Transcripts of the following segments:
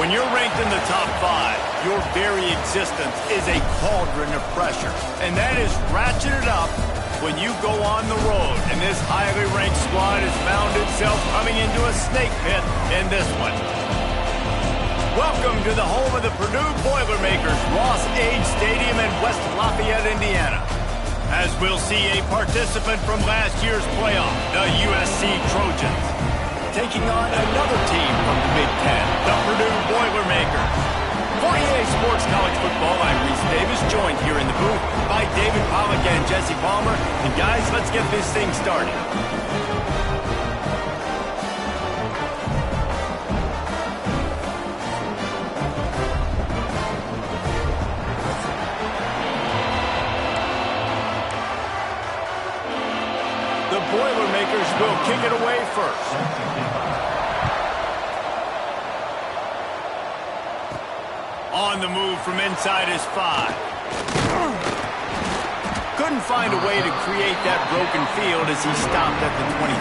When you're ranked in the top 5, your very existence is a cauldron of pressure. And that is ratcheted up when you go on the road. And this highly ranked squad has found itself coming into a snake pit in this one. Welcome to the home of the Purdue Boilermakers, Ross Age Stadium in West Lafayette, Indiana. As we'll see a participant from last year's playoff, the USC Trojans, taking on another team from the Big Ten, the Purdue Boilermakers. For EA Sports College Football, I'm Reese Davis, joined here in the booth by David Pollack and Jesse Palmer. And guys, let's get this thing started. The Boilermakers will kick it away first. On the move from inside his 5. Couldn't find a way to create that broken field as he stopped at the 25.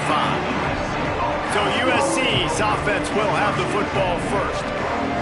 So USC's offense will have the football first.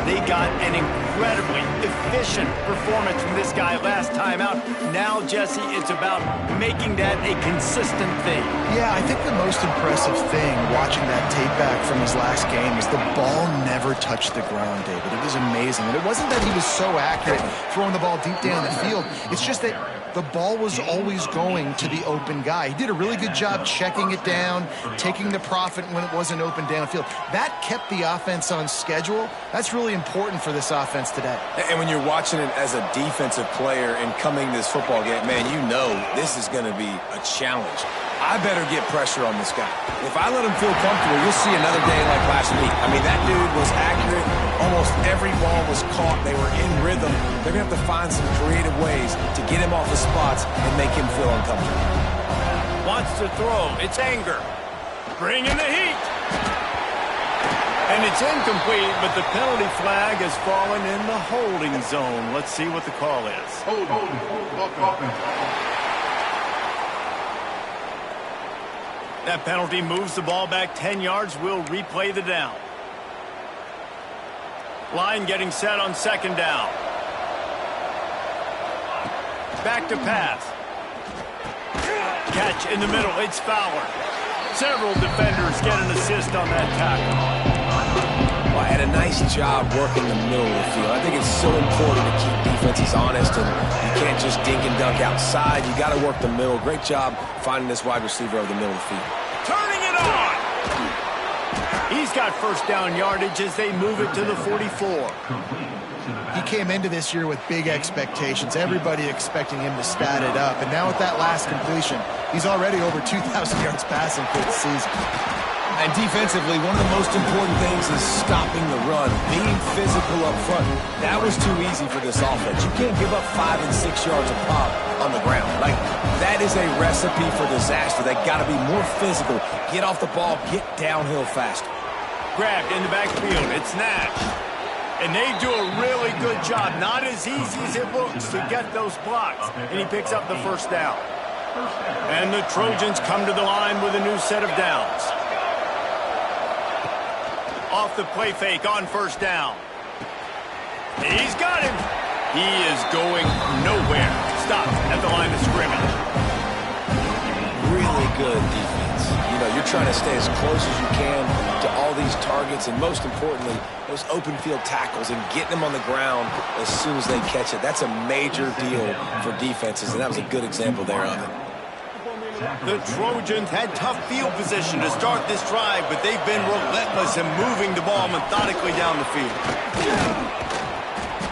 They got an incredibly efficient performance from this guy last time out. Now, Jesse, it's about making that a consistent thing. Yeah, I think the most impressive thing watching that tape back from his last game is the ball never touched the ground, David. It was amazing. And it wasn't that he was so accurate throwing the ball deep down the field. It's just that the ball was always going to the open guy. He did a really good job checking it down, taking the profit when it wasn't open downfield. That kept the offense on schedule. That's really important for this offense today. And when you're watching it as a defensive player and coming to this football game, man, you know this is going to be a challenge. I better get pressure on this guy. If I let him feel comfortable, you'll see another day like last week. I mean, that dude was accurate. Almost every ball was caught. They were in rhythm. They're going to have to find some creative ways to get him off the spots and make him feel uncomfortable. Wants to throw. It's Anger. Bring in the heat. And it's incomplete, but the penalty flag has fallen in the holding zone. Let's see what the call is. That penalty moves the ball back 10 yards. We'll replay the down. Line getting set on second down. Back to pass. Catch in the middle. It's Fowler. Several defenders get an assist on that tackle. Well, I had a nice job working the middle of the field. I think it's so important to keep defenses honest, and you can't just dink and dunk outside. You got to work the middle. Great job finding this wide receiver over the middle of the field. Turning it on! He's got first down yardage as they move it to the 44. He came into this year with big expectations. Everybody expecting him to stat it up. And now with that last completion, he's already over 2,000 yards passing for the season. And defensively, one of the most important things is stopping the run, being physical up front. That was too easy for this offense. You can't give up 5 and 6 yards a pop on the ground. Like, that is a recipe for disaster. They got to be more physical. Get off the ball, get downhill fast. Grabbed in the backfield. It's Nash. And they do a really good job. Not as easy as it looks to get those blocks. And he picks up the first down. And the Trojans come to the line with a new set of downs. Off the play fake on first down. He's got him. He is going nowhere. Stopped at the line of scrimmage. Really good defense. You know, you're trying to stay as close as you can to all these targets, and most importantly, those open field tackles and getting them on the ground as soon as they catch it. That's a major deal for defenses, and that was a good example there of it. The Trojans had tough field position to start this drive, but they've been relentless in moving the ball methodically down the field.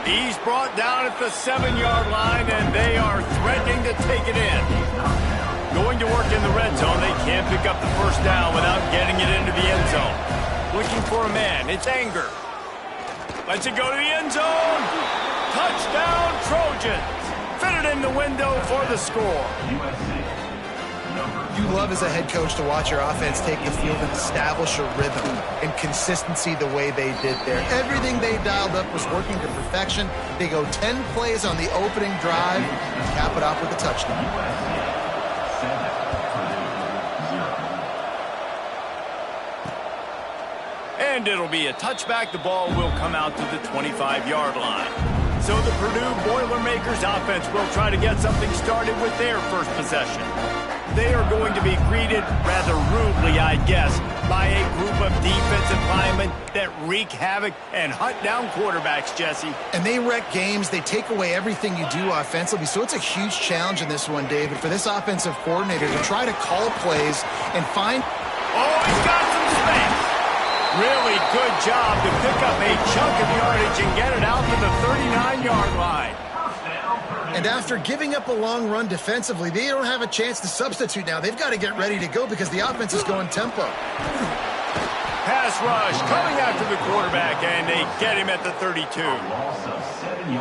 He's brought down at the 7-yard line, and they are threatening to take it in. Going to work in the red zone, they can't pick up the first down without getting it into the end zone. Looking for a man, it's Anger. Lets it go to the end zone. Touchdown, Trojans. Fitted in the window for the score. You love as a head coach to watch your offense take the field and establish a rhythm and consistency the way they did there. Everything they dialed up was working to perfection. They go 10 plays on the opening drive and cap it off with a touchdown. And it'll be a touchback. The ball will come out to the 25-yard line. So the Purdue Boilermakers offense will try to get something started with their first possession. They are going to be greeted rather rudely, I guess, by a group of defensive linemen that wreak havoc and hunt down quarterbacks, Jesse. And they wreck games. They take away everything you do offensively. So it's a huge challenge in this one, David, for this offensive coordinator to try to call plays and find... Oh, he's got some space. Really good job to pick up a chunk of yardage and get it out to the 39-yard line. And after giving up a long run defensively, they don't have a chance to substitute now. They've got to get ready to go because the offense is going tempo. Pass rush coming after the quarterback, and they get him at the 32.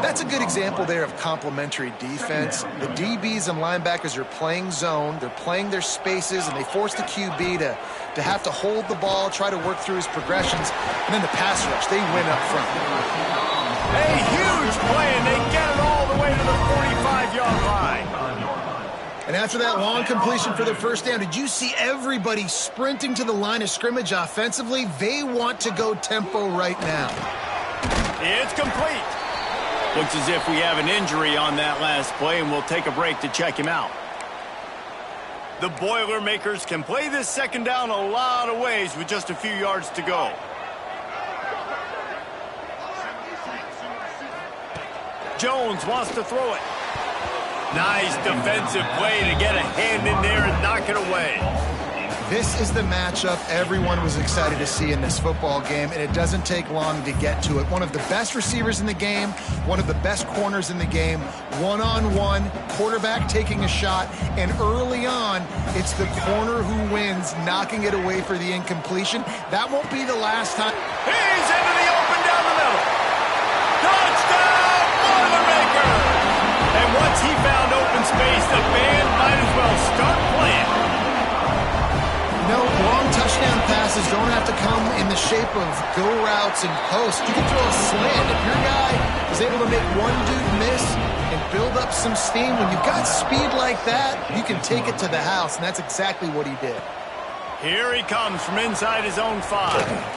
That's a good example there of complementary defense. The DBs and linebackers are playing zone. They're playing their spaces, and they force the QB to have to hold the ball, try to work through his progressions. And then the pass rush, they win up front. A huge play, and they get it all the way to the 45-yard line. And after that long completion for their first down, did you see everybody sprinting to the line of scrimmage offensively? They want to go tempo right now. It's complete. Looks as if we have an injury on that last play, and we'll take a break to check him out. The Boilermakers can play this second down a lot of ways with just a few yards to go. Jones wants to throw it. Nice defensive play to get a hand in there and knock it away. This is the matchup everyone was excited to see in this football game, and it doesn't take long to get to it. One of the best receivers in the game, one of the best corners in the game, one-on-one, quarterback taking a shot, and early on, it's the corner who wins, knocking it away for the incompletion. That won't be the last time. He's into the open down the middle. Touchdown, Boilermaker! And once he found open space, the band might as well start playing. No, long touchdown passes don't have to come in the shape of go routes and posts. You can throw a slant. If your guy is able to make one dude miss and build up some steam, when you've got speed like that, you can take it to the house, and that's exactly what he did. Here he comes from inside his own 5.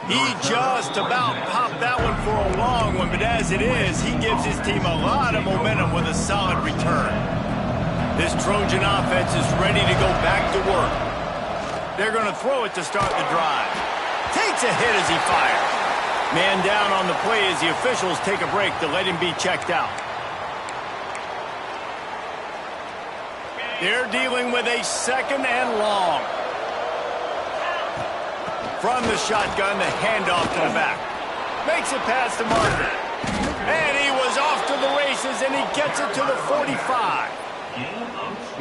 He just about popped that one for a long one, but as it is, he gives his team a lot of momentum with a solid return. This Trojan offense is ready to go back to work. They're going to throw it to start the drive. Takes a hit as he fires. Man down on the play as the officials take a break to let him be checked out. They're dealing with a second and long. From the shotgun, the handoff to the back. Makes it past the marker. And he was off to the races, and he gets it to the 45.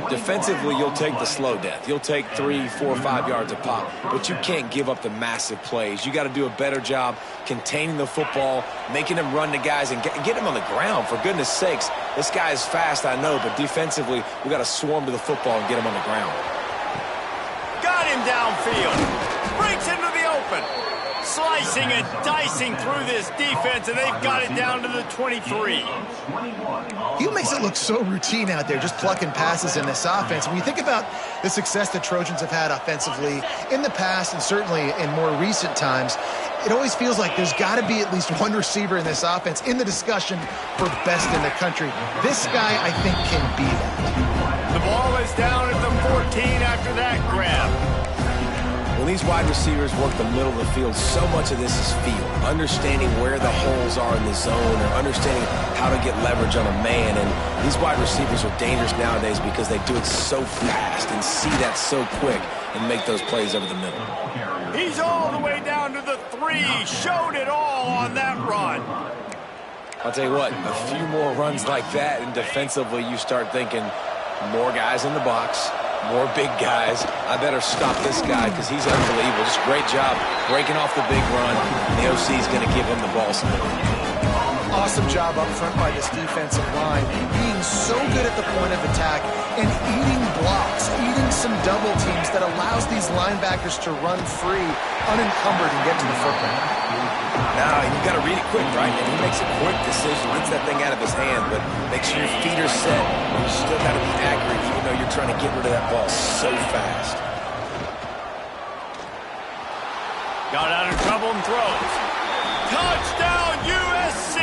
Defensively, you'll take the slow death. You'll take 3, 4, 5 yards a pop, but you can't give up the massive plays. You got to do a better job containing the football, making him run to guys, and get him on the ground. For goodness sakes, this guy is fast, I know, but defensively, we got to swarm to the football and get him on the ground. Got him downfield. Breaks into the open. Slicing and dicing through this defense, and they've got it down to the 23. He makes it look so routine out there, just plucking passes in this offense. When you think about the success the Trojans have had offensively in the past and certainly in more recent times, it always feels like there's got to be at least one receiver in this offense in the discussion for best in the country. This guy, I think, can be that. The ball is down at the 14 after that grab. When these wide receivers work the middle of the field, so much of this is feel. Understanding where the holes are in the zone or understanding how to get leverage on a man. And these wide receivers are dangerous nowadays because they do it so fast and see that so quick and make those plays over the middle. He's all the way down to the 3. Showed it all on that run. I'll tell you what, a few more runs like that, and defensively you start thinking more guys in the box, more big guys. I better stop this guy because he's unbelievable. Just great job breaking off the big run. And the OC is going to give him the ball some more. Awesome job up front by this defensive line, being so good at the point of attack and eating blocks, eating some double teams that allows these linebackers to run free, unencumbered, and get to the football. Now, you got to read it quick, right? And he makes a quick decision, gets that thing out of his hand, but make sure your feet are set. You still got to be accurate, even though you're trying to get rid of that ball so fast. Got out of trouble and throws. Touchdown, USC!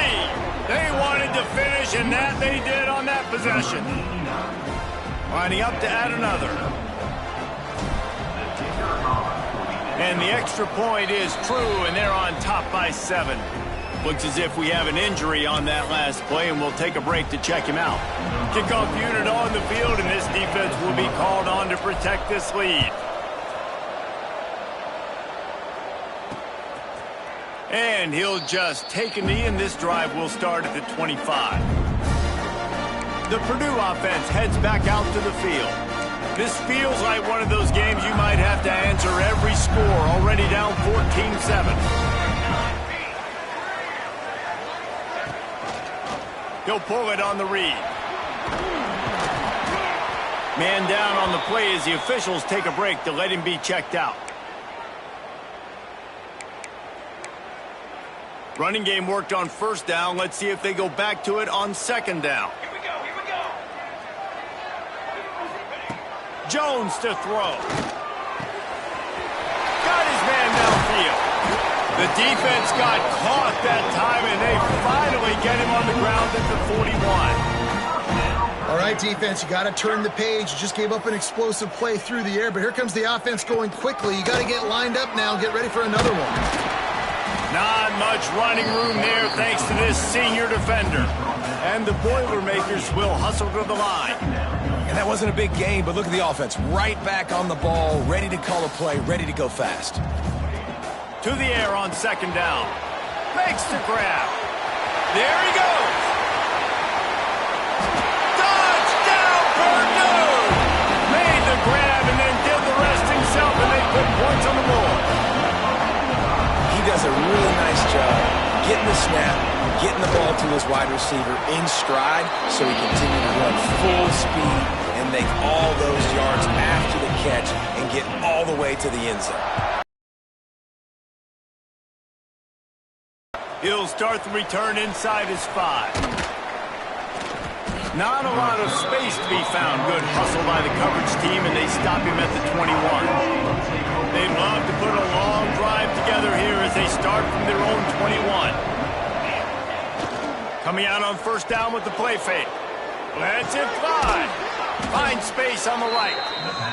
They wanted to finish, and that they did on that possession. Lining up to add another. And the extra point is true, and they're on top by 7. Looks as if we have an injury on that last play, and we'll take a break to check him out. Kickoff unit on the field, and this defense will be called on to protect this lead. And he'll just take a knee, and this drive will start at the 25. The Purdue offense heads back out to the field. This feels like one of those games you might have to answer every score, already down 14-7. He'll pull it on the read. Man down on the play as the officials take a break to let him be checked out. Running game worked on first down. Let's see if they go back to it on second down. Here we go. Jones to throw. Got his man downfield. The defense got caught that time, and they finally get him on the ground at the 41. All right, defense, you got to turn the page. You just gave up an explosive play through the air, but here comes the offense going quickly. You got to get lined up now and get ready for another one. Not much running room there thanks to this senior defender. And the Boilermakers will hustle to the line. And that wasn't a big gain, but look at the offense. Right back on the ball, ready to call a play, ready to go fast. To the air on second down. Makes the grab. There he goes. Touchdown, Purdue! Made the grab and then did the rest himself, and they put points on the board. He does a really nice job getting the snap, getting the ball to his wide receiver in stride so he continues to run full speed and make all those yards after the catch and get all the way to the end zone. He'll start the return inside his 5. Not a lot of space to be found. Good hustle by the coverage team, and they stop him at the 21. They'd love to put a long drive together here as they start from their own 21. Coming out on first down with the play fake. Lets it fly. Finds space on the right.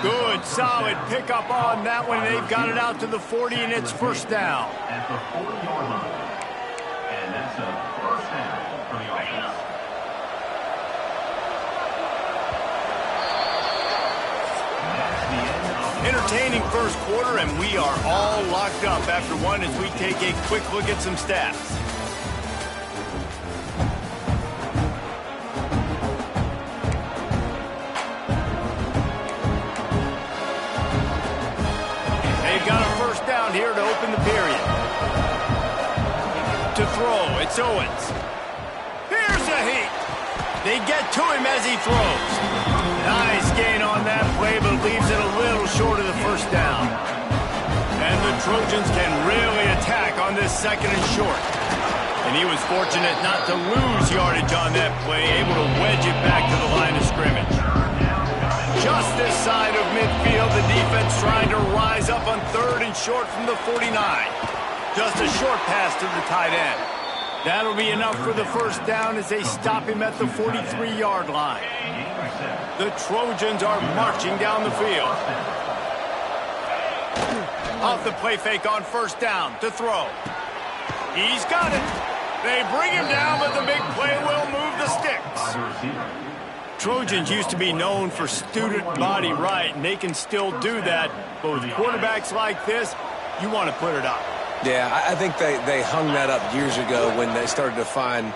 Good, solid pickup on that one. They've got it out to the 40, and it's first down. At the 40-yard line. And that's a first down for the offense. Entertaining first quarter, and we are all locked up after one as we take a quick look at some stats. They've got a first down here to open the period. To throw, it's Owens. Here's a heat. They get to him as he throws. Nice gain on that play, but leaves it a little short of the first down. And the Trojans can really attack on this second and short. And he was fortunate not to lose yardage on that play, able to wedge it back to the line of scrimmage. Just this side of midfield, the defense trying to rise up on third and short from the 49. Just a short pass to the tight end. That'll be enough for the first down as they stop him at the 43-yard line. The Trojans are marching down the field. Off the play fake on first down to throw. He's got it. They bring him down, but the big play will move the sticks. Trojans used to be known for student body right, and they can still do that. But with quarterbacks like this, you want to put it up. Yeah, I think they hung that up years ago when they started to find,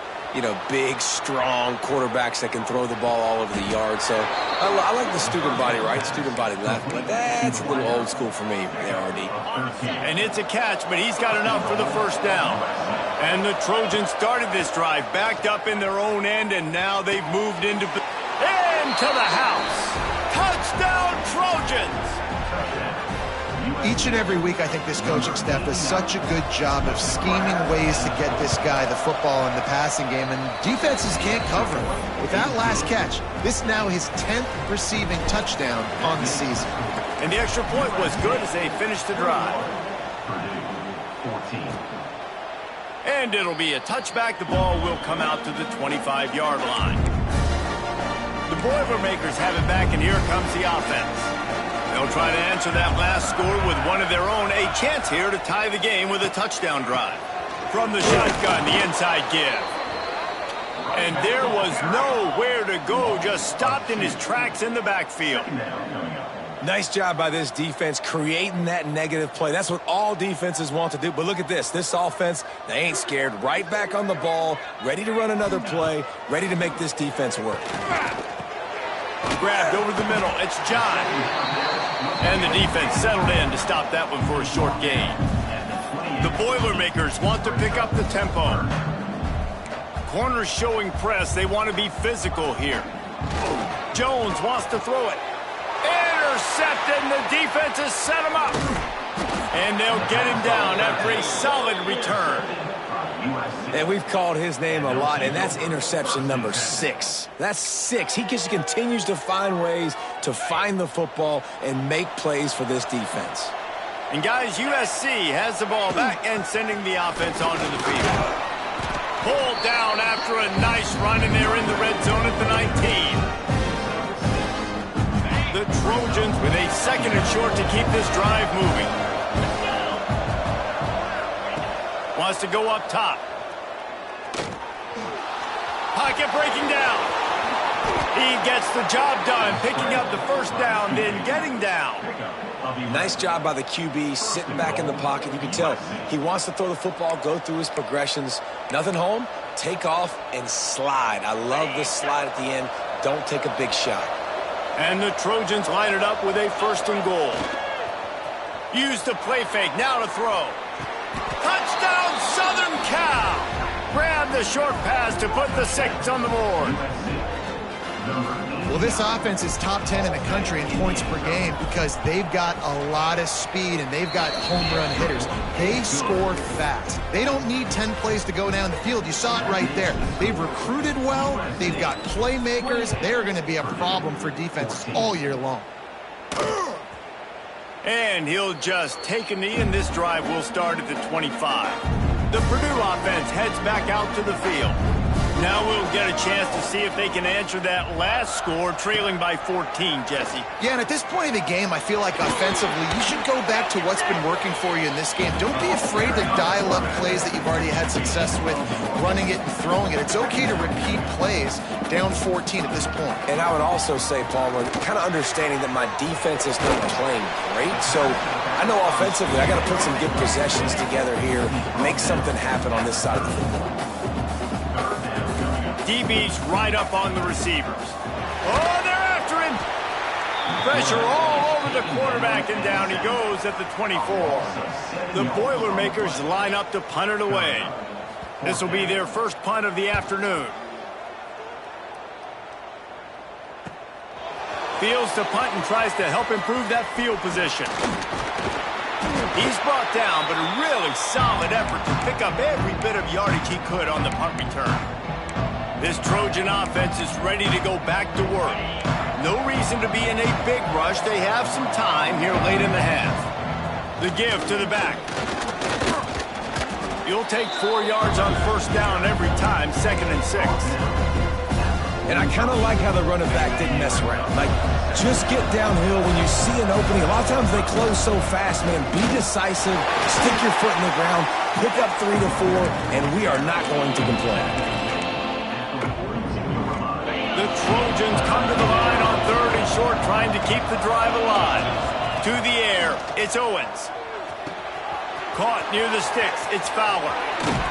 big, strong quarterbacks that can throw the ball all over the yard. So I like the student body right, student body left, but that's a little old school for me, RD. And it's a catch, but he's got enough for the first down. And the Trojans started this drive, backed up in their own end, and now they've moved into the house. Touchdown, Trojans! Each and every week, I think this coaching staff does such a good job of scheming ways to get this guy the football in the passing game, and defenses can't cover him. With that last catch, this is now his 10th receiving touchdown on the season. And the extra point was good as they finished the drive. Purdue, 14. And it'll be a touchback. The ball will come out to the 25-yard line. The Boilermakers have it back, and here comes the offense. They'll try to answer that last score with one of their own. A chance here to tie the game with a touchdown drive. From the shotgun, the inside give. And there was nowhere to go, just stopped in his tracks in the backfield. Nice job by this defense creating that negative play. That's what all defenses want to do. But look at this. This offense, they ain't scared. Right back on the ball, ready to run another play, ready to make this defense work. Grabbed over the middle. It's John. And the defense settled in to stop that one for a short gain. The Boilermakers want to pick up the tempo. Corners showing press. They want to be physical here. Jones wants to throw it. Intercepted, and the defense has set him up. And they'll get him down after a solid return. And we've called his name a lot, and that's interception number 6. That's 6. He just continues to find ways to find the football and make plays for this defense. And guys, USC has the ball back and sending the offense onto the field. Pulled down after a nice run, and they're in the red zone at the 19. The Trojans with a second and short to keep this drive moving. Wants to go up top. Pocket breaking down. He gets the job done, picking up the first down, then getting down. Nice job by the QB, sitting back in the pocket. You can tell he wants to throw the football, go through his progressions. Nothing home, take off, and slide. I love the slide at the end. Don't take a big shot. And the Trojans line it up with a first and goal. Use the play fake, now to throw. Touchdown, Southern Cal! Grab the short pass to put the 6 on the board. Well, this offense is top 10 in the country in points per game because they've got a lot of speed and they've got home run hitters. They score fast. They don't need 10 plays to go down the field. You saw it right there. They've recruited well. They've got playmakers. They're going to be a problem for defenses all year long. And he'll just take a knee, and this drive will start at the 25. The Purdue offense heads back out to the field. Now we'll get a chance to see if they can answer that last score, trailing by 14, Jesse. Yeah, and at this point in the game, I feel like offensively, you should go back to what's been working for you in this game. Don't be afraid to dial up plays that you've already had success with, running it and throwing it. It's okay to repeat plays down 14 at this point. And I would also say, Palmer, kind of understanding that my defense is not playing great, so I know offensively I got to put some good possessions together here, make something happen on this side of the football. DB's right up on the receivers. Oh, they're after him. Pressure all over the quarterback, and down he goes at the 24. The Boilermakers line up to punt it away. This will be their first punt of the afternoon. Fields to punt and tries to help improve that field position. He's brought down, but a really solid effort to pick up every bit of yardage he could on the punt return. This Trojan offense is ready to go back to work. No reason to be in a big rush. They have some time here late in the half. The give to the back. You'll take 4 yards on first down every time, 2nd and 6. And I kind of like how the running back didn't mess around. Like, just get downhill when you see an opening. A lot of times they close so fast, man. Be decisive, stick your foot in the ground, pick up 3 to 4, and we are not going to complain. The Trojans come to the line on 3rd and short, trying to keep the drive alive. To the air, it's Owens. Caught near the sticks, it's Fowler.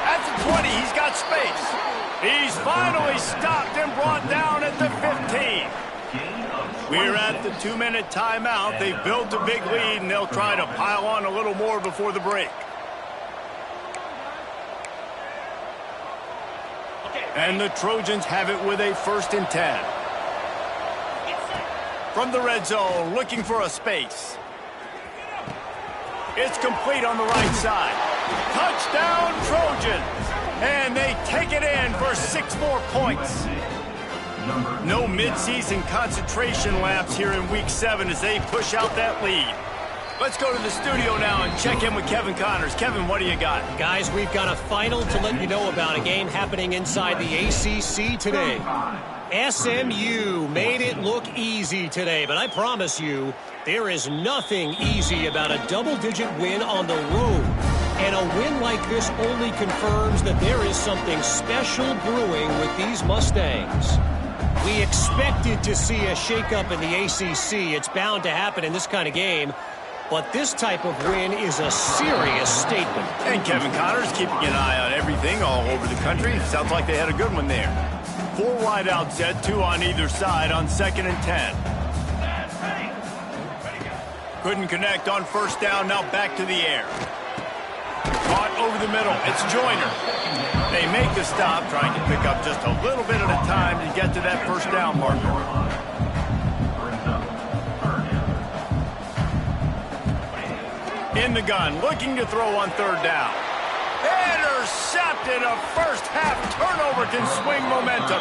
At the 20, he's got space. He's finally stopped and brought down at the 15. We're at the 2-minute timeout. They've built a big lead, and they'll try to pile on a little more before the break. And the Trojans have it with a 1st and 10. From the red zone, looking for a space. It's complete on the right side. Touchdown, Trojans. And they take it in for 6 more points. No midseason concentration laps here in Week 7 as they push out that lead. Let's go to the studio now and check in with Kevin Connors. Kevin, what do you got? Guys, we've got a final to let you know about, a game happening inside the ACC today. SMU made it look easy today, but I promise you, there is nothing easy about a double-digit win on the road. And a win like this only confirms that there is something special brewing with these Mustangs. We expected to see a shakeup in the ACC. It's bound to happen in this kind of game. But this type of win is a serious statement. And Kevin Connors keeping an eye on everything all over the country. Sounds like they had a good one there. 4 wide out set, 2 on either side on 2nd and 10. Couldn't connect on first down, now back to the air. Caught over the middle, it's Joyner. They make the stop, trying to pick up just a little bit at a time to get to that first down marker. In the gun, looking to throw on 3rd down. Intercepted, a first-half turnover can swing momentum.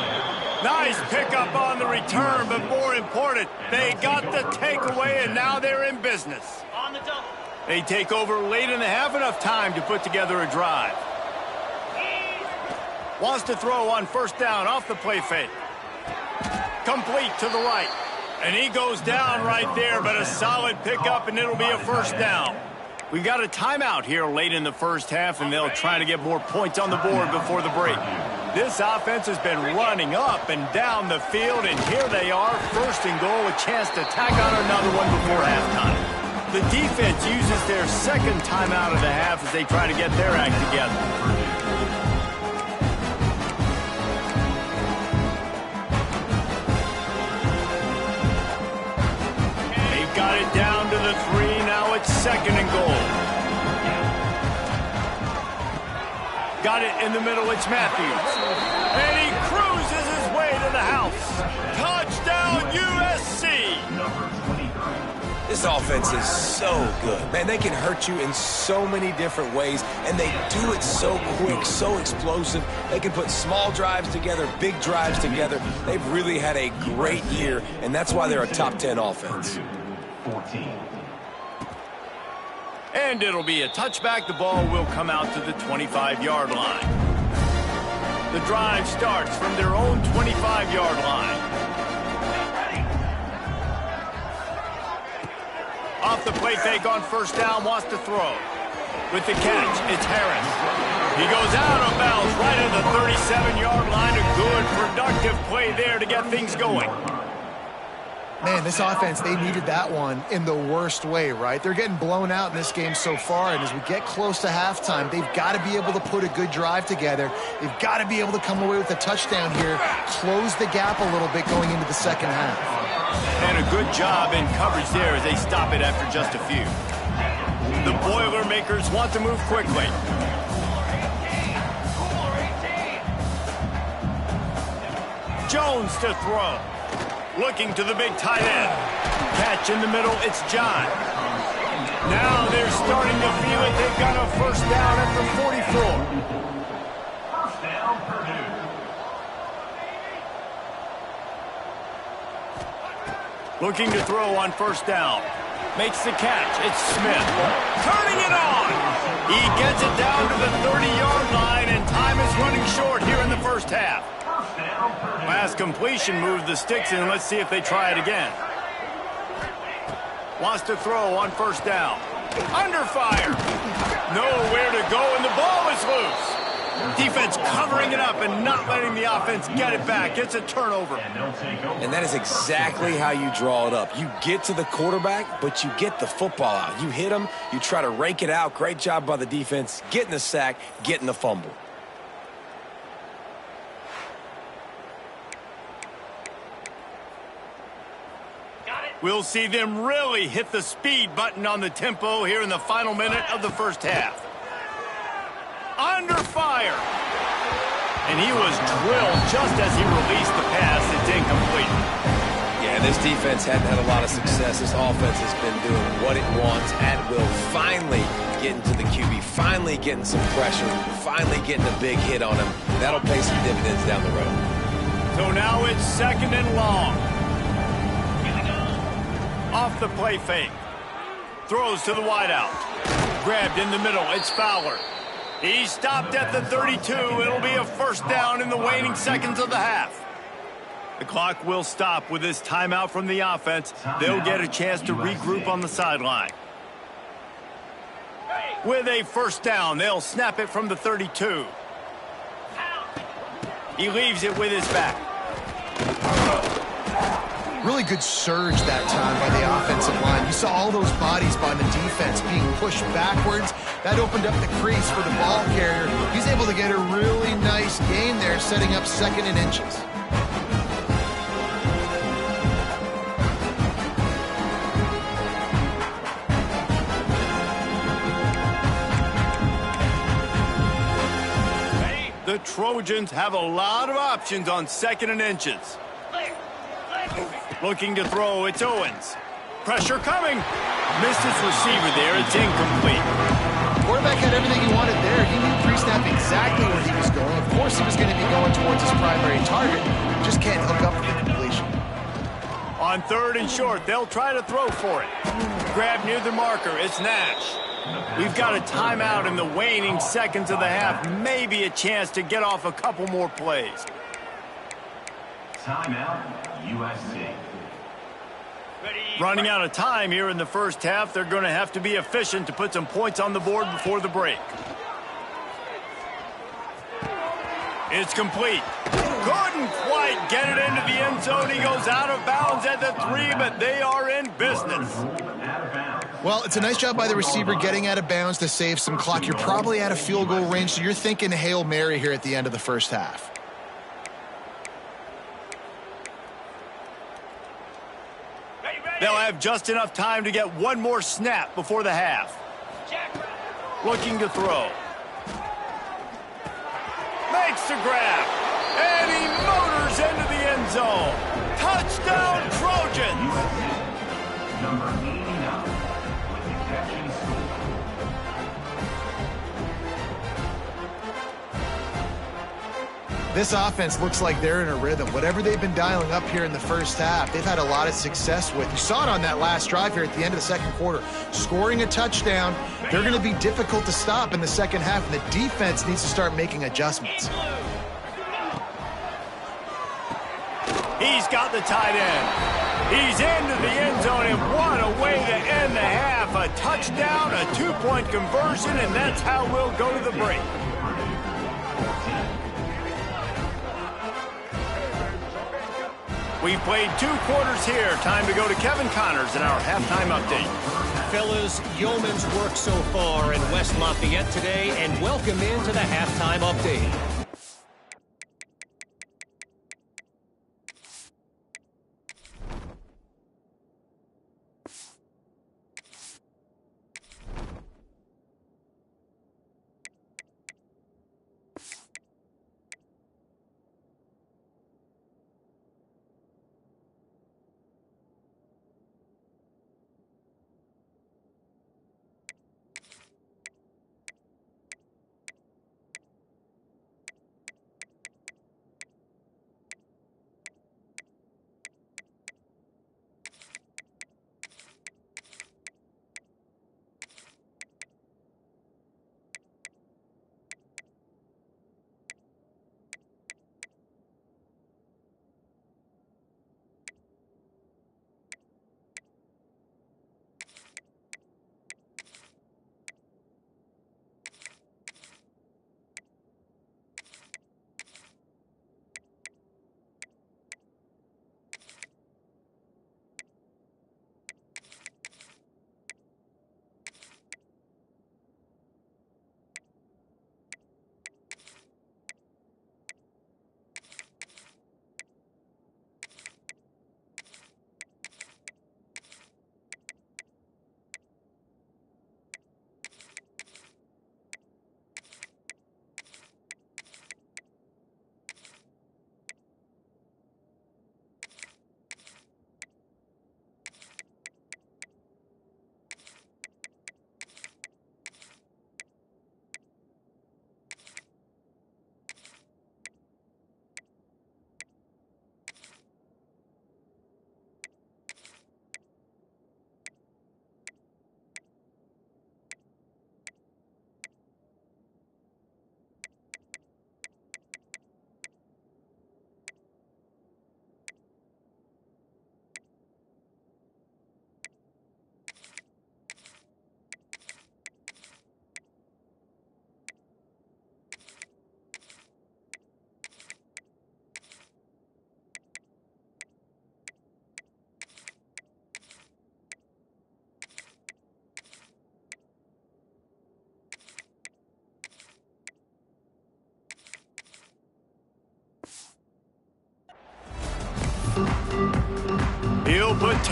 Nice pickup on the return, but more important, they got the takeaway, and now they're in business. On the double. They take over late in the half, enough time to put together a drive. Wants to throw on first down off the play fake. Complete to the right. And he goes down right there, but a solid pickup, and it'll be a first down. We've got a timeout here late in the first half, and they'll try to get more points on the board before the break. This offense has been running up and down the field, and here they are, 1st and goal, a chance to tack on another one before halftime. The defense uses their 2nd timeout of the half as they try to get their act together. They've got it down to the 3, now it's 2nd and goal. Got it in the middle, it's Matthews. And he cruises his way to the house. Touchdown, USC! This offense is so good. Man, they can hurt you in so many different ways, and they do it so quick, so explosive. They can put small drives together, big drives together. They've really had a great year, and that's why they're a top 10 offense. 14. And it'll be a touchback. The ball will come out to the 25-yard line. The drive starts from their own 25-yard line. Off the play fake on first down, wants to throw. With the catch, it's Harris. He goes out of bounds right at the 37-yard line. A good, productive play there to get things going. Man, this offense, they needed that one in the worst way, right? They're getting blown out in this game so far, and as we get close to halftime, they've got to be able to put a good drive together. They've got to be able to come away with a touchdown here, close the gap a little bit going into the 2nd half. And a good job in coverage there as they stop it after just a few. The Boilermakers want to move quickly. Jones to throw. Looking to the big tight end. Catch in the middle, it's John. Now they're starting to feel it. They've got a first down at the 44. First down, Purdue. Looking to throw on first down. Makes the catch. It's Smith. Turning it on. He gets it down to the 30-yard line, and time is running short here in the first half. Last completion moved the sticks in. Let's see if they try it again. Wants to throw on first down. Under fire. Nowhere to go, and the ball is loose. Defense covering it up and not letting the offense get it back. It's a turnover. And that is exactly how you draw it up. You get to the quarterback, but you get the football out. You hit him, you try to rake it out. Great job by the defense, getting the sack, getting the fumble. We'll see them really hit the speed button on the tempo here in the final minute of the first half. Under fire. And he was drilled just as he released the pass. It's incomplete. Yeah, this defense hadn't had a lot of success. This offense has been doing what it wants at will. Finally getting to the QB, finally getting some pressure, finally getting a big hit on him. That'll pay some dividends down the road. So now it's 2nd and long. Off the play fake. Throws to the wideout. Grabbed in the middle. It's Fowler. He stopped at the 32. It'll be a first down in the waning seconds of the half. The clock will stop with this timeout from the offense. They'll get a chance to regroup on the sideline. With a first down, they'll snap it from the 32. He leaves it with his back. Really good surge that time by the offensive line. You saw all those bodies by the defense being pushed backwards. That opened up the crease for the ball carrier. He's able to get a really nice gain there, setting up 2nd and inches. The Trojans have a lot of options on 2nd and inches. Looking to throw, it's Owens. Pressure coming. Missed his receiver there. It's incomplete. Quarterback had everything he wanted there. He knew pre-snap exactly where he was going. Of course he was going to be going towards his primary target. Just can't hook up for the completion. On 3rd and short, they'll try to throw for it. Grab near the marker. It's Nash. We've got a timeout in the waning seconds of the half. Maybe a chance to get off a couple more plays. Timeout, USC. Running out of time here in the first half. They're going to have to be efficient to put some points on the board before the break. It's complete. Couldn't quite get it into the end zone. He goes out of bounds at the 3, but they are in business. Well, it's a nice job by the receiver getting out of bounds to save some clock. You're probably out of field goal range, so you're thinking Hail Mary here at the end of the first half. They'll have just enough time to get one more snap before the half. Looking to throw. Makes the grab. And he motors into the end zone. Touchdown, Trojans! Number 89 with the catch and score. This offense looks like they're in a rhythm. Whatever they've been dialing up here in the first half, they've had a lot of success with. You saw it on that last drive here at the end of the second quarter. Scoring a touchdown, they're going to be difficult to stop in the second half, and the defense needs to start making adjustments. He's got the tight end. He's into the end zone, and what a way to end the half. A touchdown, a 2-point conversion, and that's how we'll go to the break. We've played 2 quarters here. Time to go to Kevin Connors in our halftime update. Fellas, yeoman's work so far in West Lafayette today, and welcome into the halftime update.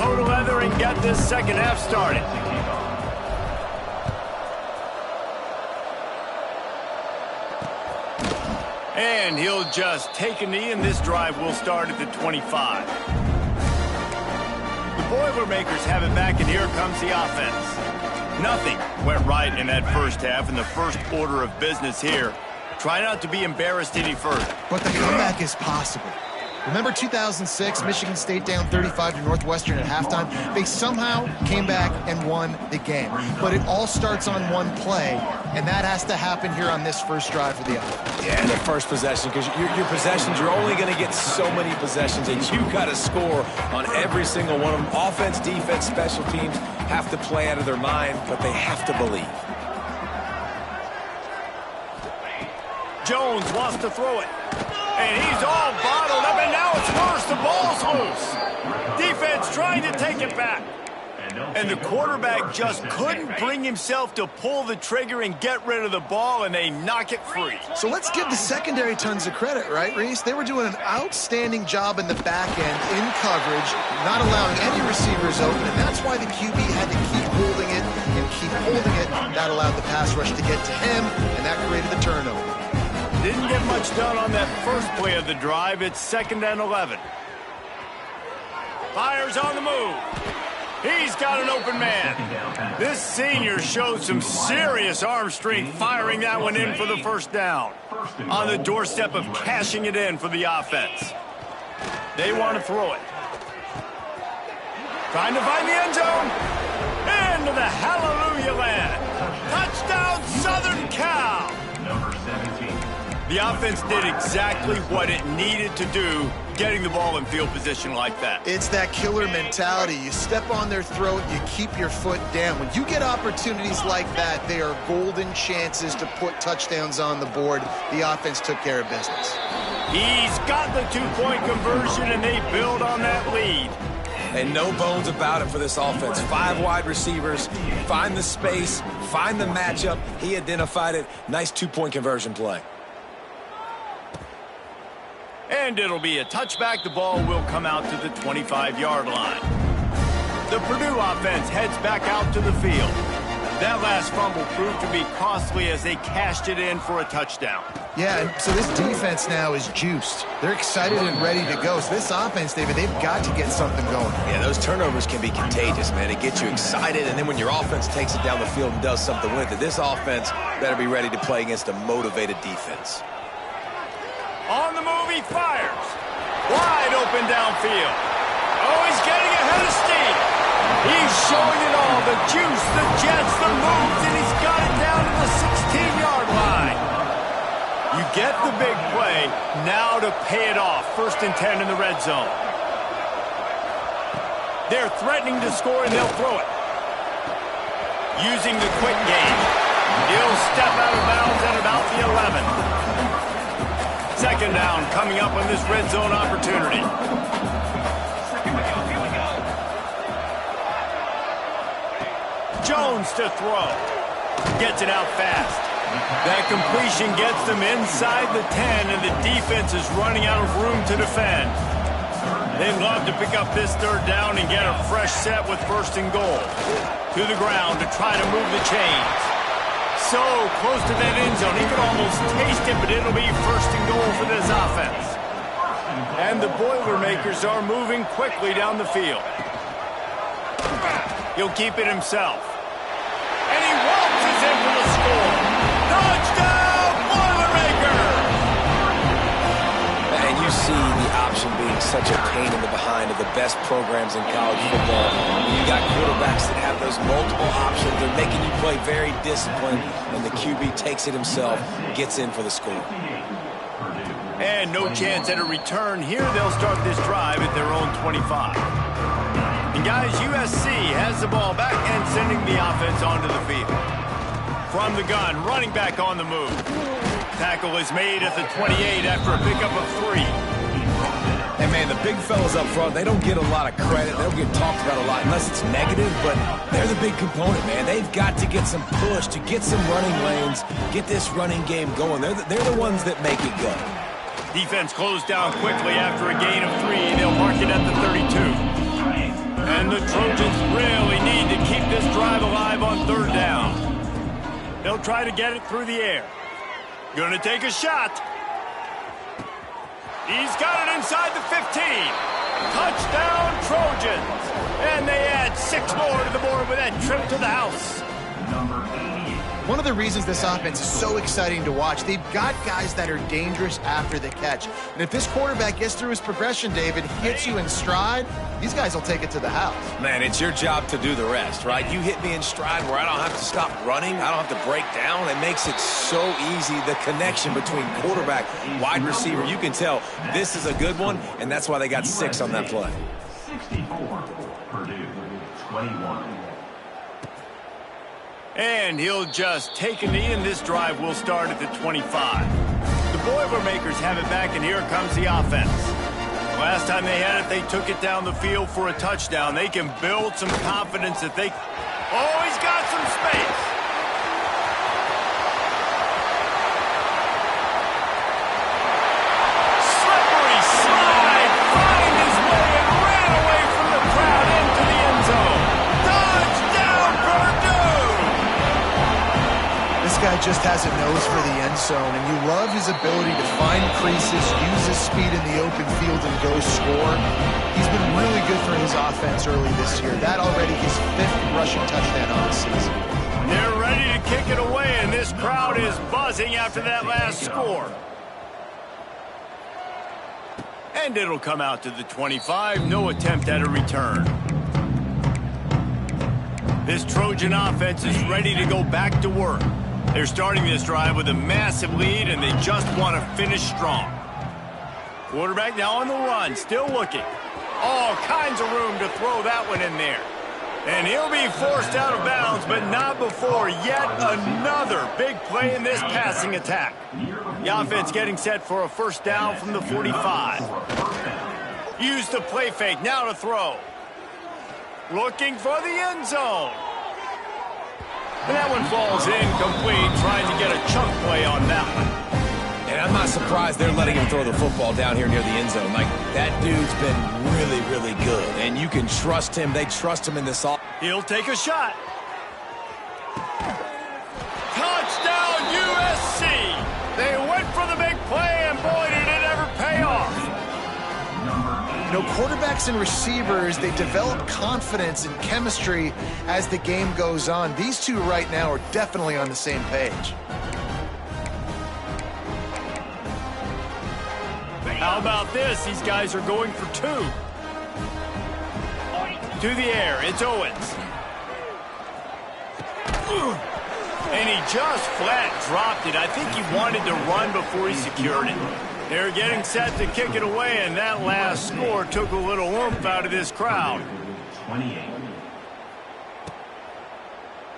toe to leather and get this second half started. And he'll just take a knee, and this drive will start at the 25. The Boilermakers have it back, and here comes the offense. Nothing went right in that first half, and the first order of business here. Try not to be embarrassed any further. But the comeback is possible. Remember 2006, Michigan State down 35 to Northwestern at halftime? They somehow came back and won the game. But it all starts on one play, and that has to happen here on this first drive for the offense. Yeah, the first possession, because your possessions, you're only going to get so many possessions, and you've got to score on every single one of them. Offense, defense, special teams have to play out of their mind, but they have to believe. Jones wants to throw it. And he's all bottled up, and now it's worse. The ball's loose. Defense trying to take it back. And the quarterback just couldn't bring himself to pull the trigger and get rid of the ball, and they knock it free. So let's give the secondary tons of credit, right, Reese? They were doing an outstanding job in the back end, in coverage, not allowing any receivers open, and that's why the QB had to keep holding it and keep holding it. That allowed the pass rush to get to him, and that created the turnover. Didn't get much done on that first play of the drive. It's 2nd and 11. Fires on the move. He's got an open man. This senior showed some serious arm strength firing that one in for the first down. On the doorstep of cashing it in for the offense. They want to throw it. Trying to find the end zone. Into the hallelujah land. Touchdown, Southern Cal. Number 17. The offense did exactly what it needed to do, getting the ball in field position like that. It's that killer mentality. You step on their throat, you keep your foot down. When you get opportunities like that, they are golden chances to put touchdowns on the board. The offense took care of business. He's got the two-point conversion, and they build on that lead. And no bones about it for this offense. 5 wide receivers, find the space, find the matchup. He identified it. Nice two-point conversion play. And it'll be a touchback. The ball will come out to the 25-yard line. The Purdue offense heads back out to the field. That last fumble proved to be costly as they cashed it in for a touchdown. Yeah, and so this defense now is juiced. They're excited and ready to go. So this offense, David, they've got to get something going. Yeah, those turnovers can be contagious, man. It gets you excited, and then when your offense takes it down the field and does something with it, this offense better be ready to play against a motivated defense. On the move, he fires. Wide open downfield. Oh, he's getting ahead of steam. He's showing it all. The juice, the jets, the moves, and he's got it down to the 16-yard line. You get the big play. Now to pay it off. 1st and 10 in the red zone. They're threatening to score, and they'll throw it. Using the quick game. He'll step out of bounds at about the 11. 2nd down coming up on this red zone opportunity. Jones to throw. Gets it out fast. That completion gets them inside the 10, and the defense is running out of room to defend. They'd love to pick up this 3rd down and get a fresh set with 1st and goal. To the ground to try to move the chains. So close to that end zone. He could almost taste it, but it'll be 1st and goal for this offense. And the Boilermakers are moving quickly down the field. He'll keep it himself. And he waltzes in for the score. Touchdown, Boilermakers! And you see the option being such a pain in the behind of the best programs in college football. You got quarterbacks that have those multiple options. They're making you play very disciplined, and the QB takes it himself, gets in for the score. And no chance at a return here. They'll start this drive at their own 25. And guys, USC has the ball back and sending the offense onto the field. From the gun, running back on the move. Tackle is made at the 28 after a pickup of 3. And, man, the big fellas up front, they don't get a lot of credit. They don't get talked about a lot unless it's negative, but they're the big component, man. They've got to get some push, to get some running lanes, get this running game going. They're the ones that make it go. Defense closed down quickly after a gain of 3. They'll mark it at the 32. And the Trojans really need to keep this drive alive on third down. They'll try to get it through the air. Gonna take a shot. He's got it inside the 15. Touchdown, Trojans. And they add 6 more to the board with that trip to the house. Number 88. One of the reasons this offense is so exciting to watch, they've got guys that are dangerous after the catch. And if this quarterback gets through his progression, David, hits you in stride, these guys will take it to the house. Man, it's your job to do the rest, right? You hit me in stride where I don't have to stop running. I don't have to break down. It makes it so easy. The connection between quarterback, wide receiver, you can tell this is a good one, and that's why they got 6 on that play. 64. Purdue 21. And he'll just take a knee, and this drive will start at the 25. The Boilermakers have it back, and here comes the offense. Last time they had it, they took it down the field for a touchdown. They can build some confidence that they... Oh, he's got some space. Slippery slide, find his way and ran away from the crowd into the end zone. Touchdown, Purdue! This guy just has a nose for the end zone, and you love his ability to find creases, use his speed in the open field, and go score. He's been really good for his offense early this year. That already his 5th rushing touchdown on the season. They're ready to kick it away, and this crowd is buzzing after that last score. And it'll come out to the 25. No attempt at a return. This Trojan offense is ready to go back to work. They're starting this drive with a massive lead, and they just want to finish strong. Quarterback now on the run, still looking. All kinds of room to throw that one in there. And he'll be forced out of bounds, but not before yet another big play in this passing attack. The offense getting set for a first down from the 45. Use the play fake, now to throw. Looking for the end zone. And that one falls incomplete, trying to get a chunk play on that one. And I'm not surprised they're letting him throw the football down here near the end zone. Like, that dude's been really, really good. And you can trust him. They trust him in this all. He'll take a shot. Touchdown, USC! They went for the big play, and boy, did it ever pay off. You know, quarterbacks and receivers, they develop confidence and chemistry as the game goes on. These two right now are definitely on the same page. How about this? These guys are going for 2. To the air, it's Owens. And he just flat dropped it. I think he wanted to run before he secured it. They're getting set to kick it away, and that last score took a little oomph out of this crowd. 28.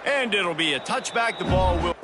And it'll be a touchback. The ball will...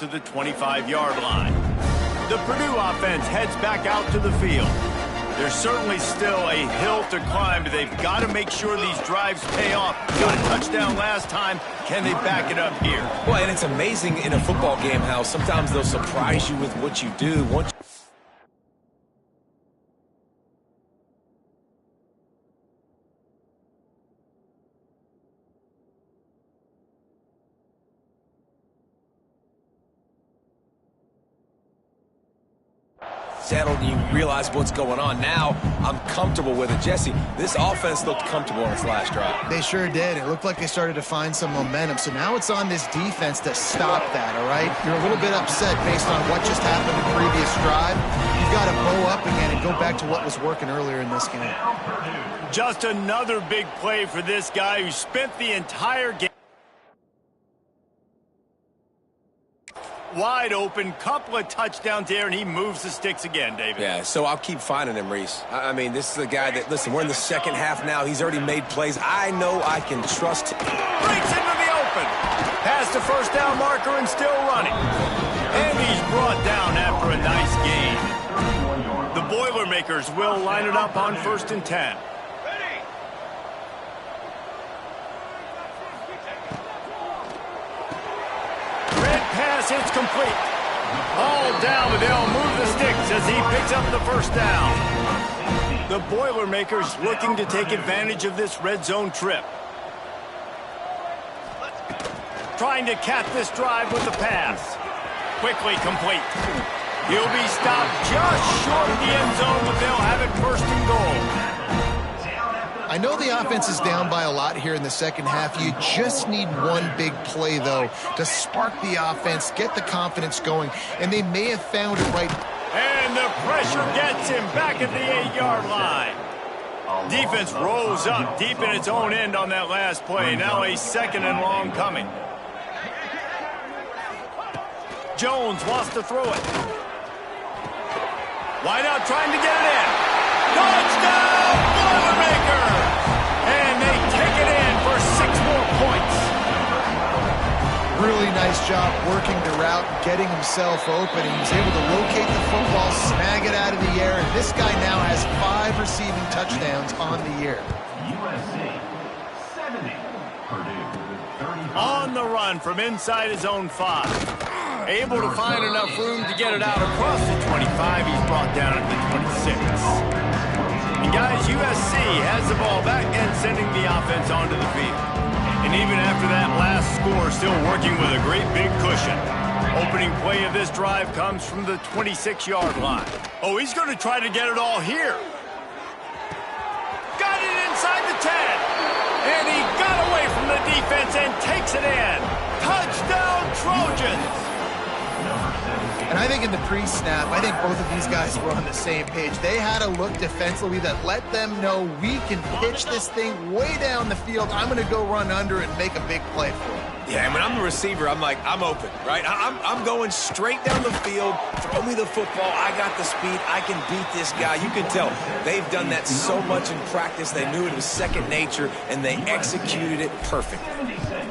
to the 25-yard line. The Purdue offense heads back out to the field. There's certainly still a hill to climb, but they've got to make sure these drives pay off. Got a touchdown last time. Can they back it up here? Well, and it's amazing in a football game how sometimes they'll surprise you with what you do. Settled, you realize what's going on. Now I'm comfortable with it. Jesse, this offense looked comfortable on its last drive. They sure did. It looked like they started to find some momentum. So now it's on this defense to stop that, all right? You're a little bit upset based on what just happened in the previous drive. You've got to bow up again and go back to what was working earlier in this game. Just another big play for this guy who spent the entire game wide open, couple of touchdowns there, and he moves the sticks again, David. Yeah, so I'll keep finding him, Reese. I mean, this is a guy that, listen, we're in the second half now. He's already made plays. I know I can trust him. Breaks into the open. Past the first down marker and still running. And he's brought down after a nice gain. The Boilermakers will line it up on 1st and 10. Pass, it's complete. All down, but they'll move the sticks as he picks up the first down. The Boilermakers looking to take advantage of this red zone trip. Trying to cap this drive with the pass. Quickly complete. He'll be stopped just short of the end zone, but they'll have it 1st and goal. I know the offense is down by a lot here in the second half. You just need one big play, though, to spark the offense, get the confidence going, and they may have found it right. And the pressure gets him back at the 8-yard line. Defense rolls up deep in its own end on that last play. Now a 2nd and long coming. Jones wants to throw it. Wide out trying to get it in. Touchdown, Boilermakers! And they take it in for 6 more points. Really nice job working the route, getting himself open. He was able to locate the football, snag it out of the air, and this guy now has 5 receiving touchdowns on the year. USC 70, Purdue 35. On the run from inside his own 5. Able to find enough room to get it out across the 25. He's brought down at the 26. And guys, USC has the ball back and sending the offense onto the field. And even after that last score, still working with a great big cushion. Opening play of this drive comes from the 26-yard line. Oh, he's going to try to get it all here. Got it inside the 10. And he got away from the defense and takes it in. Touchdown, Trojans! And I think in the pre-snap, I think both of these guys were on the same page. They had a look defensively that let them know we can pitch this thing way down the field. I'm going to go run under and make a big play for it. Yeah, and when I'm the receiver, I'm like, I'm open, right? I'm going straight down the field. Throw me the football. I got the speed. I can beat this guy. You can tell they've done that so much in practice. They knew it was second nature, and they executed it perfectly. 76,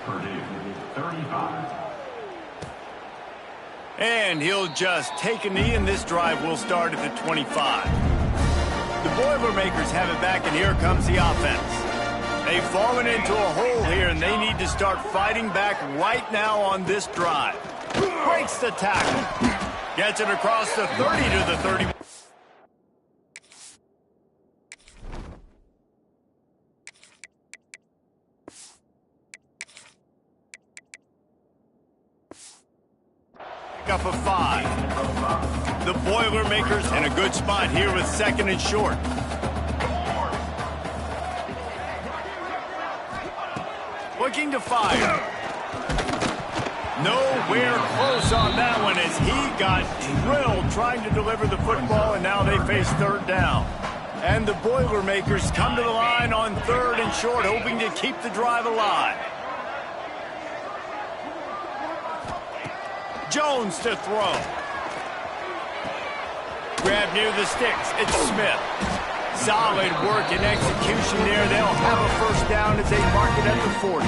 Purdue 35. And he'll just take a knee, and this drive will start at the 25. The Boilermakers have it back, and here comes the offense. They've fallen into a hole here, and they need to start fighting back right now on this drive. Breaks the tackle. Gets it across the 30 to the 31. Up a 5. The Boilermakers in a good spot here with 2nd and short. Looking to fire. Nowhere close on that one as he got drilled trying to deliver the football, and now they face 3rd down. And the Boilermakers come to the line on 3rd and short, hoping to keep the drive alive. Jones to throw. Grab near the sticks. It's Smith. Solid work and execution there. They'll have a 1st down as they mark it at the 40.